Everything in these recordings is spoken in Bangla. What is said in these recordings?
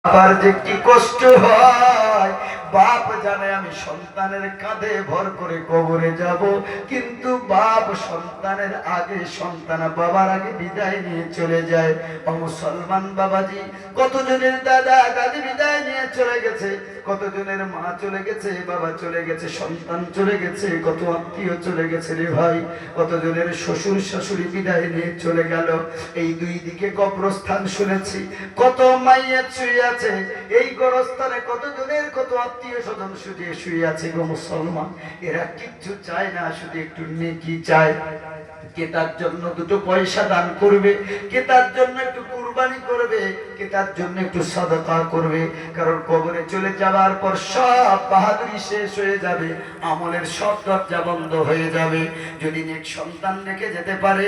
বাবার যে কি কষ্ট হয়, বাপ জানে আমি সন্তানের কাঁধে ভর করে কবরে যাব, কিন্তু বাপ সন্তানের আগে, সন্তান বাবার আগে বিদায় নিয়ে চলে যায়। ও মুসলমান বাবাজি, কতজনের দাদা দাদি বিদায় নিয়ে চলে গেছে, কতজনের মা চলে গেছে, বাবা চলে গেছে, সন্তান চলে গেছে, কত আত্মীয় চলে গেছে রে ভাই, কতজনের শ্বশুর শাশুড়ি বিদায় নিয়ে চলে গেল। এই দুই দিকে কবরস্থান শুনেছি, কত মাইয়াত শুয়ে আছে এই গোরস্থানে, কতজনের কত আত্মীয় স্বজন শুয়ে আছে গো মুসলমান। এরা কিচ্ছু চায় না, শুধু একটু নেকি চায়। কে তার জন্য দুটো পয়সা দান করবে, কে তার জন্য একটু কুরবানি করবে, কে তার জন্য একটু সাদাকা করবে। কারণ কবরে চলে যাওয়ার পর সব বাহাদুরি শেষ হয়ে যাবে, আমলের সব দরজা বন্ধ হয়ে যাবে। যদি নেক সন্তান রেখে যেতে পারে,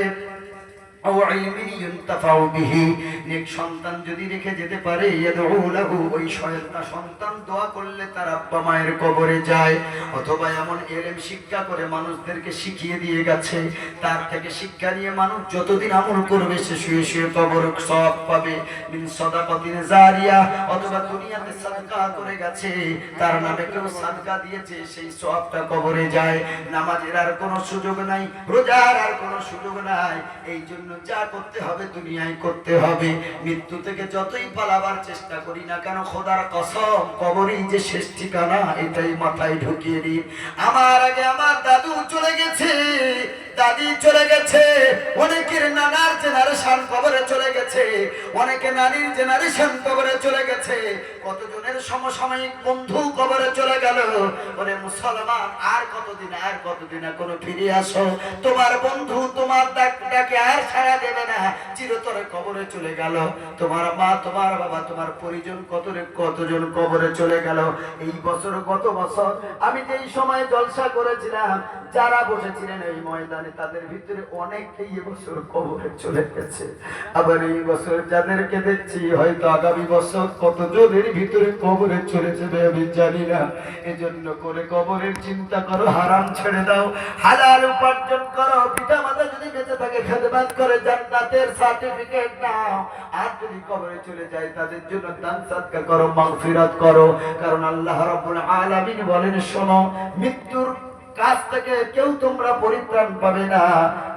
নেক সন্তান যদি রেখে যেতে পারে, ওই সন্তান দোয়া করলে তার আব্বা মায়ের কবরে যায়। অথবা এমন এলেম শিক্ষা করে মানুষদেরকে শিখিয়ে দিয়ে গেছে, তার থেকে শিক্ষা নিয়ে মানুষ যতদিন আমল করবে সে শুয়ে শুয়ে কবর সব পাবে। মিন সাদাকাতিন জারিয়া, অথবা দুনিয়াতে সাদকা করে গেছে, তার নামে কেউ সাদকা দিয়েছে, সেই সওয়াবটা কবরে যায়। নামাজের আর কোনো সুযোগ নাই, রোজার আর কোনো সুযোগ নাই। এই জন্য যা করতে হবে দুনিয়ায় করতে হবে। মৃত্যু থেকে যতই পালাবার চেষ্টা করি না কেন, খোদার কসম কবরই যে শেষ ঠিকানা, এটাই মাথায় ঢুকিয়ে দিন। আমার আগে আমার দাদু চলে গেছে, দাদি চলে গেছে, অনেকের নানার জেনারেশন কবরে চলে গেছে, অনেকে নানির জেনারেশন কবরে চলে গেছে, কতজনের সমসাময়িক বন্ধু কবরে চলে গেল। ওরে মুসলমান, আর কতদিন, আর কতদিন এখনো ফিরে আসো। তোমার বন্ধু তোমার ডাকে আর সাড়া দেবে না, চিরতরে কবরে চলে গেল। তোমার মা, তোমার বাবা, তোমার পরিজন কতজন কবরে চলে গেল। এই বছর, গত বছর আমি যেই সময় জলসা করেছিলাম, যারা বসেছিলেন এই ময়দানে, তাদের ভিতরে অনেকেই এবছর কবরে চলে গেছে। আবার এই বছর যাদেরকে দেখছি, হয়তো আগামী বছর কতজনের ভিতরে কবরে চলে যাবে আমি জানি না। এজন্য করে কবরের চিন্তা করো, হারাম ছেড়ে দাও, হালাল উপার্জন করো। পিতা মাতা যদি বেঁচে থাকে খেদমত করে জান্নাতের সার্টিফিকেট নাও। আর যদি কবরে চলে যায় তাদের জন্য দান সাদকা করো, মাগফিরাত করো। কারণ আল্লাহ রাব্বুল আলামিন বলেন, শোনো, মৃত্যুর কাছ থেকে কেউ তোমরা পরিত্রাণ পাবে না।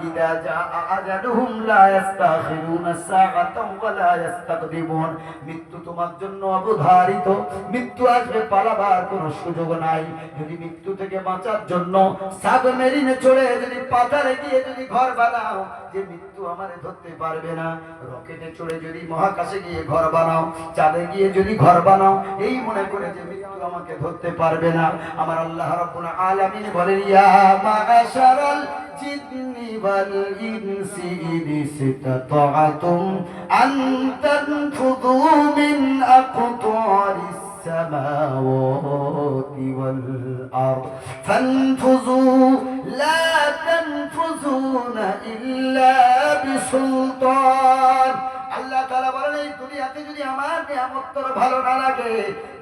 ইদা জা আজালুহুম লা ইস্তাখিরুনা সাআতাও ওয়া লা ইস্তাকদিমুন। মৃত্যু তোমার জন্য অবধারিত, মৃত্যু আসবে, পালাবার কোনো সুযোগ নাই। যদি মৃত্যু থেকে বাঁচার জন্য সাবমেরিনে চড়ে যদি পাতালে গিয়ে যদি ঘর বানাও, যে মৃত্যু আমারে ধরতে পারবে না, রকেটে চড়ে যদি মহাকাশে গিয়ে ঘর বানাও, চাঁদে গিয়ে যদি ঘর বানাও, এই মনে করে যে মৃত্যু আমাকে ধরতে পারবে না। আমার আল্লাহ রাব্বুল আলামিন বলেন, ইয়া মা'শারাল জিন্নি ওয়াল ইনসি ইন ইসতাতা'তুম আন তানফুযু মিন আকতারিস السماوات والأرض فانفذوا لا تنفذون إلا بسلطان। আল্লাহ তাআলা বলেন, এই দুনিয়াতে যদি আমার নিয়ামত তোর ভালো না লাগে,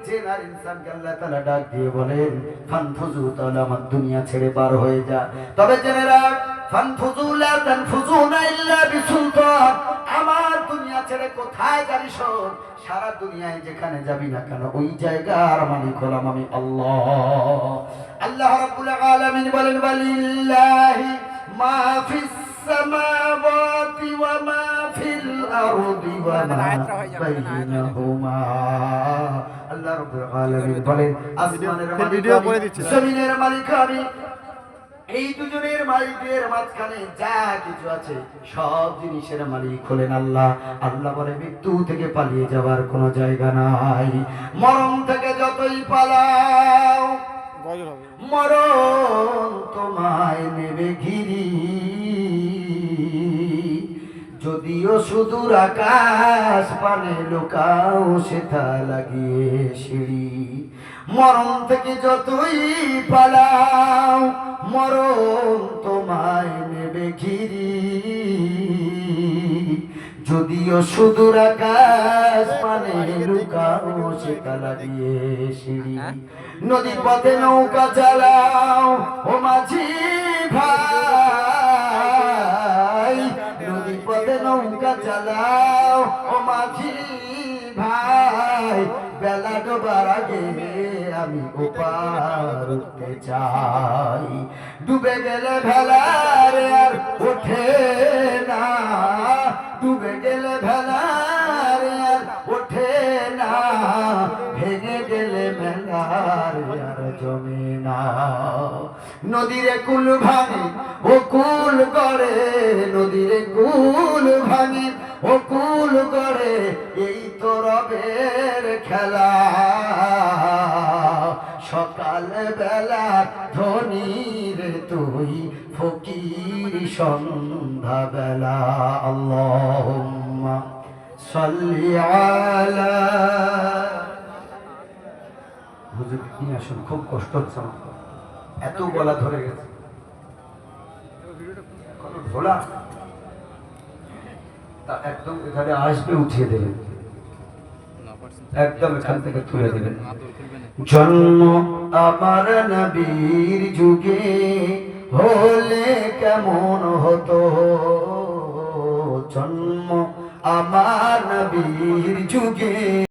জিন আর ইনসানকে আল্লাহ তাআলা ডাক দিয়ে বলেন, ফানফুযু, তাহলে আমার দুনিয়া ছেড়ে পার হয়ে যা। তবে জেনে রাখ, ফানফুযু লা তানফুযুনা ইল্লা বিসুলতান। আমার দুনিয়া ছেড়ে কোথায় যাবি শোন, সারা দুনিয়ায় যেখানে যাবি না কেন, ওই জায়গার মালিক হলাম আমি আল্লাহ। আল্লাহ রাব্বুল আলামিন বলেন, ওয়ালিল্লাহি মা ফিস সামাওয়াতি ওয়া মা ফিল আরদি ওয়া মা বাইনাহুমা। আল্লাহ রাব্বুল আলামিন বলেন, আসমানের মালিক আমি, জমিনের মালিক আমি, এই দুজনের মালিকের মাঝখানে যা কিছু আছে সব জিনিসের মালিক হলেন আল্লাহ। আল্লাহ বলে, মৃত্যু থেকে পালিয়ে যাবার কোনো জায়গা নাই। মরণ থেকে যতই পালাও, মরণ তোমায় নেবে ঘিরি। যদিও সুদূর আকাশ পানে লুকাও, সেটা লাগিয়ে সিঁড়ি। মরণ থেকে যতই পালাও, মরণ তোমায় নেবে ঘিরি। যদিও সুদূর আকাশ পানে লুকাও, সেটা লাগিয়ে সিঁড়ি। নদী পথে নৌকা চালাও ও মাঝি ভাই, নদী পথে নৌকা চালাও ও মাঝি ভাই। ডোবার আগে আমি ওপার উঠতে চাই। ডুবে গেলে ভেলার আর ওঠে না, ডুবে গেলে ভেলার আর ওঠে না, ভেঙে গেলে মেলার আর জমে না। নদীরে কুল ভাঙে ও কুল গড়ে, নদীরে কুল ভাঙে ও কুল গড়ে, এই তো রবের খেলা। সকাল বেলা ধনীর তুই, ফকির সন্ধ্যা বেলা। আল্লাহুম্মা সাল্লি আলা। হুজুর নিয়ে আসুন, খুব কষ্ট হচ্ছে আমার, এত গলা ধরে গেছে। ভোলা তা একদম এখানে আসবে, উঠিয়ে দেবেন, একদম এখান থেকে তুলে দেবেন। জন্ম আমার নবীর যুগে হলে কেমন হতো, জন্ম আমার নবীর যুগে।